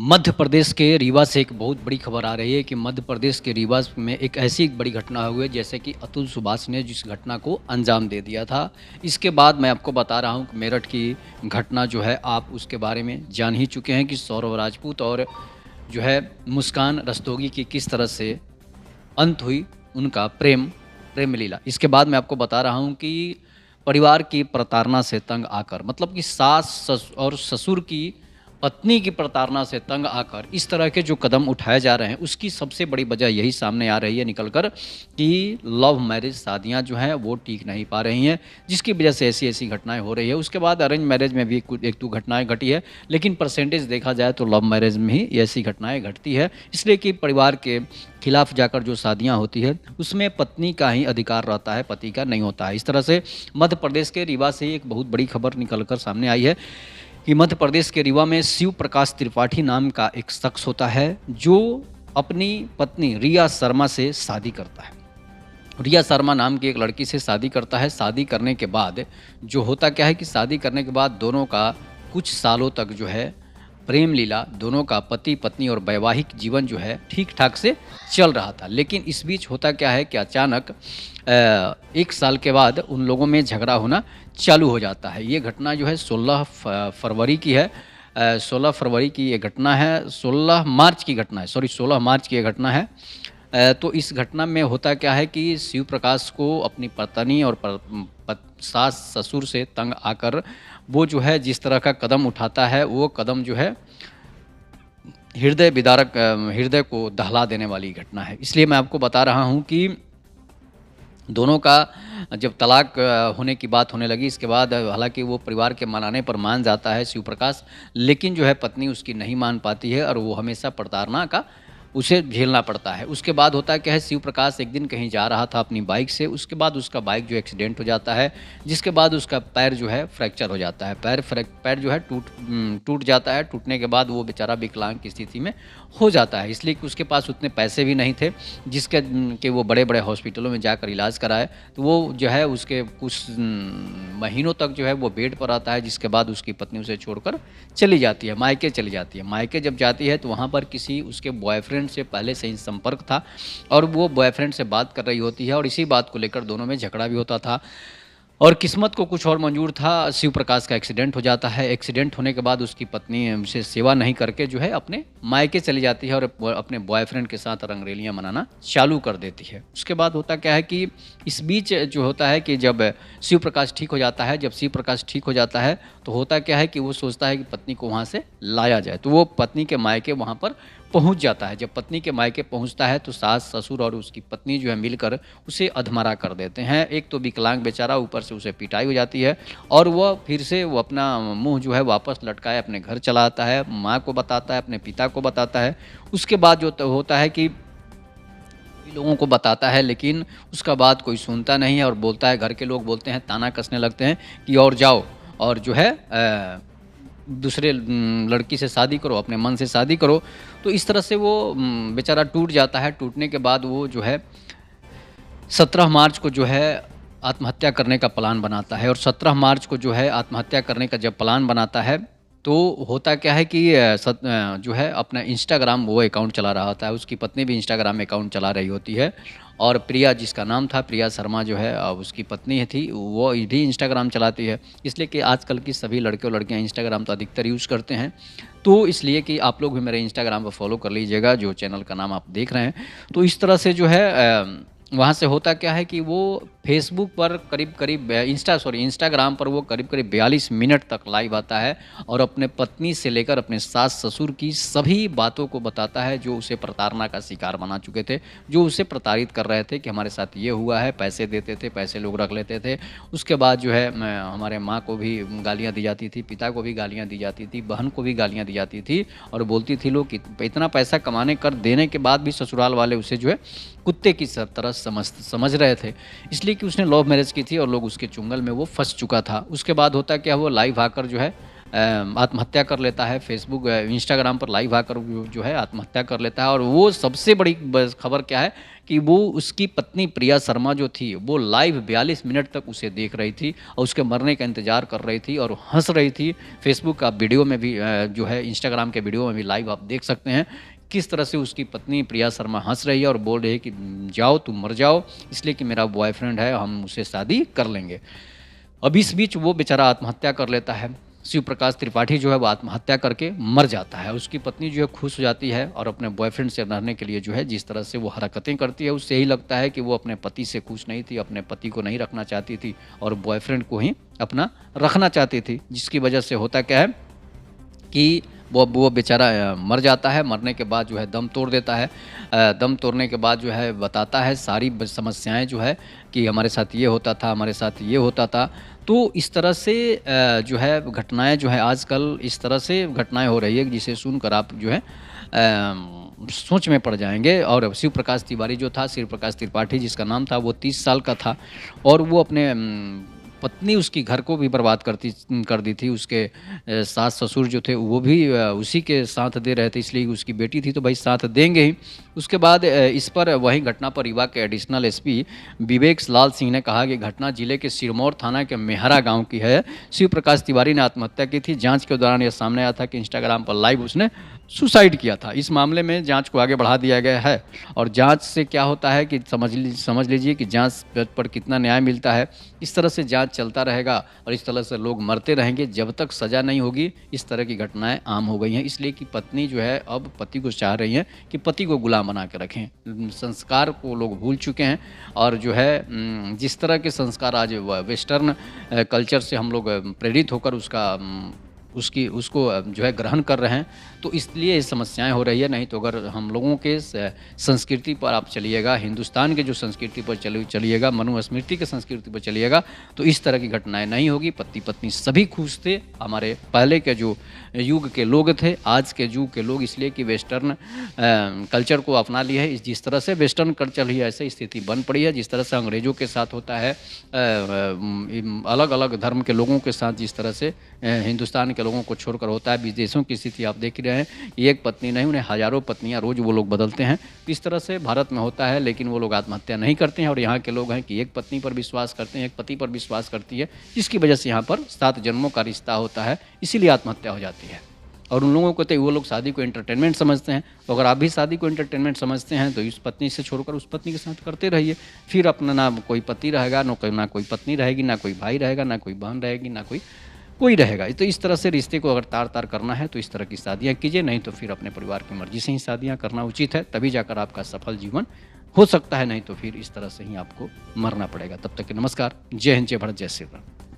मध्य प्रदेश के रीवा से एक बहुत बड़ी खबर आ रही है कि मध्य प्रदेश के रीवा में एक ऐसी बड़ी घटना हुई है जैसे कि अतुल सुभाष ने जिस घटना को अंजाम दे दिया था। इसके बाद मैं आपको बता रहा हूं कि मेरठ की घटना जो है आप उसके बारे में जान ही चुके हैं कि सौरभ राजपूत और जो है मुस्कान रस्तोगी की किस तरह से अंत हुई उनका प्रेम लीला। इसके बाद मैं आपको बता रहा हूँ कि परिवार की प्रताड़ना से तंग आकर मतलब कि और ससुर की पत्नी की प्रताड़ना से तंग आकर इस तरह के जो कदम उठाए जा रहे हैं उसकी सबसे बड़ी वजह यही सामने आ रही है निकल कर कि लव मैरिज शादियां जो हैं वो टिक नहीं पा रही हैं, जिसकी वजह से ऐसी ऐसी घटनाएं हो रही है। उसके बाद अरेंज मैरिज में भी एक दो घटनाएं घटी है, लेकिन परसेंटेज देखा जाए तो लव मैरिज में ही ऐसी घटनाएं घटती है, इसलिए कि परिवार के खिलाफ जाकर जो शादियां होती है उसमें पत्नी का ही अधिकार रहता है, पति का नहीं होता है। इस तरह से मध्य प्रदेश के रीवा से एक बहुत बड़ी खबर निकलकर सामने आई है कि मध्य प्रदेश के रीवा में शिव प्रकाश त्रिपाठी नाम का एक शख्स होता है जो अपनी पत्नी रिया शर्मा से शादी करता है। रिया शर्मा नाम की एक लड़की से शादी करता है। शादी करने के बाद जो होता क्या है कि शादी करने के बाद दोनों का कुछ सालों तक जो है प्रेम लीला, दोनों का पति पत्नी और वैवाहिक जीवन जो है ठीक ठाक से चल रहा था। लेकिन इस बीच होता क्या है कि अचानक एक साल के बाद उन लोगों में झगड़ा होना चालू हो जाता है। ये घटना जो है 16 फरवरी की है। 16 फरवरी की ये घटना है, 16 मार्च की घटना है, 16 मार्च की ये घटना है। तो इस घटना में होता क्या है कि शिव प्रकाश को अपनी पत्नी और सास ससुर से तंग आकर वो जो है जिस तरह का कदम उठाता है वो कदम जो है हृदय विदारक, हृदय को दहला देने वाली घटना है। इसलिए मैं आपको बता रहा हूँ कि दोनों का जब तलाक होने की बात होने लगी, इसके बाद हालांकि वो परिवार के मनाने पर मान जाता है शिव प्रकाश, लेकिन जो है पत्नी उसकी नहीं मान पाती है और वो हमेशा प्रताड़ना का उसे झेलना पड़ता है। उसके बाद होता क्या है, शिव प्रकाश एक दिन कहीं जा रहा था अपनी बाइक से, उसके बाद उसका बाइक जो एक्सीडेंट हो जाता है, जिसके बाद उसका पैर जो है फ्रैक्चर हो जाता है। पैर जो है टूट जाता है। टूटने के बाद वो बेचारा विकलांग की स्थिति में हो जाता है, इसलिए कि उसके पास उतने पैसे भी नहीं थे जिसके कि वो बड़े बड़े हॉस्पिटलों में जाकर इलाज कराए। तो वो जो है उसके कुछ महीनों तक जो है वो बेड पर आता है, जिसके बाद उसकी पत्नी उसे छोड़कर चली जाती है, मायके चली जाती है। मायके जब जाती है तो वहाँ पर किसी उसके बॉयफ्रेंड से पहले से ही संपर्क था और वो बॉयफ्रेंड से बात कर रही होती है और इसी बात को लेकर दोनों में झगड़ा भी होता था। और किस्मत को कुछ और मंजूर था, शिव प्रकाश का एक्सीडेंट हो जाता है। एक्सीडेंट होने के बाद उसकी पत्नी उसे सेवा नहीं करके जो है अपने मायके चली जाती है और अपने बॉयफ्रेंड के साथ रंगरेलियां मनाना चालू कर देती है। उसके बाद होता क्या है कि इस बीच जो होता है कि जब शिव प्रकाश ठीक हो जाता है, जब शिव प्रकाश ठीक हो जाता है तो होता क्या है कि वो सोचता है कि पत्नी को वहाँ से लाया जाए, तो वो पत्नी के मायके वहाँ पर पहुंच जाता है। जब पत्नी के मायके पहुंचता है तो सास ससुर और उसकी पत्नी जो है मिलकर उसे अधमरा कर देते हैं। एक तो विकलांग बेचारा, ऊपर से उसे पिटाई हो जाती है और वह फिर से वो अपना मुंह जो है वापस लटकाए अपने घर चला आता है, माँ को बताता है, अपने पिता को बताता है। उसके बाद जो होता है कि लोगों को बताता है, लेकिन उसका बात कोई सुनता नहीं है और बोलता है, घर के लोग बोलते हैं, ताना कसने लगते हैं कि और जाओ और जो है दूसरे लड़की से शादी करो, अपने मन से शादी करो। तो इस तरह से वो बेचारा टूट जाता है। टूटने के बाद वो जो है 17 मार्च को जो है आत्महत्या करने का प्लान बनाता है और 17 मार्च को जो है आत्महत्या करने का जब प्लान बनाता है तो होता क्या है कि जो है अपना इंस्टाग्राम वो अकाउंट चला रहा होता है, उसकी पत्नी भी इंस्टाग्राम अकाउंट चला रही होती है और प्रिया जिसका नाम था, प्रिया शर्मा जो है उसकी पत्नी थी, वो भी इंस्टाग्राम चलाती है। इसलिए कि आजकल की सभी लड़के और लड़कियां इंस्टाग्राम तो अधिकतर यूज़ करते हैं, तो इसलिए कि आप लोग भी मेरे इंस्टाग्राम पर फॉलो कर लीजिएगा, जो चैनल का नाम आप देख रहे हैं। तो इस तरह से जो है वहाँ से होता क्या है कि वो फेसबुक पर करीब इंस्टाग्राम पर वो करीब 42 मिनट तक लाइव आता है और अपने पत्नी से लेकर अपने सास ससुर की सभी बातों को बताता है जो उसे प्रताड़ना का शिकार बना चुके थे, जो उसे प्रताड़ित कर रहे थे कि हमारे साथ ये हुआ है, पैसे देते थे, पैसे लोग रख लेते थे। उसके बाद जो है हमारे माँ को भी गालियाँ दी जाती थी, पिता को भी गालियाँ दी जाती थी, बहन को भी गालियाँ दी जाती थी और बोलती थी लोग कि इतना पैसा कमाने कर देने के बाद भी ससुराल वाले उसे जो है कुत्ते की तरह समझ रहे थे, इसलिए कि उसने लव मैरिज की थी और लोग उसके चुंगल में वो फंस चुका था। उसके बाद होता क्या, वो लाइव आकर जो है आत्महत्या कर लेता है। फेसबुक इंस्टाग्राम पर लाइव आकर वो जो है आत्महत्या कर लेता है। और वो सबसे बड़ी खबर क्या है कि वो उसकी पत्नी प्रिया शर्मा जो थी वो लाइव 42 मिनट तक उसे देख रही थी और उसके मरने का इंतज़ार कर रही थी और हंस रही थी। फेसबुक का वीडियो में भी जो है इंस्टाग्राम के वीडियो में भी लाइव आप देख सकते हैं किस तरह से उसकी पत्नी प्रिया शर्मा हंस रही है और बोल रही है कि जाओ तुम मर जाओ, इसलिए कि मेरा बॉयफ्रेंड है, हम उससे शादी कर लेंगे। अब इस बीच वो बेचारा आत्महत्या कर लेता है। शिव प्रकाश त्रिपाठी जो है वो आत्महत्या करके मर जाता है। उसकी पत्नी जो है खुश हो जाती है और अपने बॉयफ्रेंड से रहने के लिए जो है जिस तरह से वो हरकतें करती है उससे यही लगता है कि वो अपने पति से खुश नहीं थी, अपने पति को नहीं रखना चाहती थी और बॉयफ्रेंड को ही अपना रखना चाहती थी। जिसकी वजह से होता क्या है कि वो बेचारा मर जाता है। मरने के बाद जो है दम तोड़ देता है। दम तोड़ने के बाद जो है बताता है सारी समस्याएं जो है कि हमारे साथ ये होता था, हमारे साथ ये होता था। तो इस तरह से जो है घटनाएं जो है आजकल इस तरह से घटनाएं हो रही है जिसे सुनकर आप जो है सोच में पड़ जाएंगे। और शिव प्रकाश तिवारी जो था, शिव प्रकाश त्रिपाठी जिसका नाम था, वो 30 साल का था और वो अपने पत्नी उसकी घर को भी बर्बाद कर दी थी। उसके सास ससुर जो थे वो भी उसी के साथ दे रहे थे, इसलिए उसकी बेटी थी तो भाई साथ देंगे ही। उसके बाद इस पर वही घटना पर रीवा के एडिशनल एसपी विवेक लाल सिंह ने कहा कि घटना जिले के सिरमौर थाना के मेहरा गांव की है। शिव प्रकाश तिवारी ने आत्महत्या की थी। जांच के दौरान यह सामने आया था कि इंस्टाग्राम पर लाइव उसने सुसाइड किया था। इस मामले में जांच को आगे बढ़ा दिया गया है और जांच से क्या होता है कि समझ लीजिए कि जांच पर कितना न्याय मिलता है। इस तरह से जांच चलता रहेगा और इस तरह से लोग मरते रहेंगे जब तक सज़ा नहीं होगी। इस तरह की घटनाएं आम हो गई हैं, इसलिए कि पत्नी जो है अब पति को चाह रही है कि पति को गुलाम बना के रखें। संस्कार को लोग भूल चुके हैं और जो है जिस तरह के संस्कार आज वेस्टर्न कल्चर से हम लोग प्रेरित होकर उसको जो है ग्रहण कर रहे हैं, तो इसलिए ये समस्याएं हो रही है। नहीं तो अगर हम लोगों के संस्कृति पर आप चलिएगा, हिंदुस्तान के जो संस्कृति पर चलिएगा, मनुस्मृति के संस्कृति पर चलिएगा, तो इस तरह की घटनाएं नहीं होगी। पति पत्नी सभी खुश थे। हमारे पहले के जो युग के लोग थे, आज के युग के लोग इसलिए कि वेस्टर्न कल्चर को अपना लिया है। जिस तरह से वेस्टर्न कल्चर ही ऐसे स्थिति बन पड़ी है, जिस तरह से अंग्रेज़ों के साथ होता है, अलग अलग धर्म के लोगों के साथ जिस तरह से हिंदुस्तान के लोगों को छोड़कर होता है। विदेशों की स्थिति आप देख रहे हैं, एक पत्नी नहीं उन्हें हज़ारों पत्नियां रोज़ वो लोग बदलते हैं। इस तरह से भारत में होता है, लेकिन वो लोग आत्महत्या नहीं करते हैं। और यहाँ के लोग हैं कि एक पत्नी पर विश्वास करते हैं, एक पति पर विश्वास करती है, जिसकी वजह से यहाँ पर 7 जन्मों का रिश्ता होता है, इसीलिए आत्महत्या हो जाती है। और उन लोगों को तो वो लोग शादी को एंटरटेनमेंट समझते हैं। तो अगर आप भी शादी को एंटरटेनमेंट समझते हैं तो इस पत्नी से छोड़कर उस पत्नी के साथ करते रहिए। फिर अपना ना कोई पति रहेगा, ना कोई पत्नी रहेगी, ना कोई भाई रहेगा, ना कोई बहन रहेगी, ना कोई रहेगा। तो इस तरह से रिश्ते को अगर तार-तार करना है तो इस तरह की शादियाँ कीजिए, नहीं तो फिर अपने परिवार की मर्ज़ी से ही शादियाँ करना उचित है। तभी जाकर आपका सफल जीवन हो सकता है, नहीं तो फिर इस तरह से ही आपको मरना पड़ेगा। तब तक के नमस्कार। जय हिंद, जय भारत, जय श्री राम।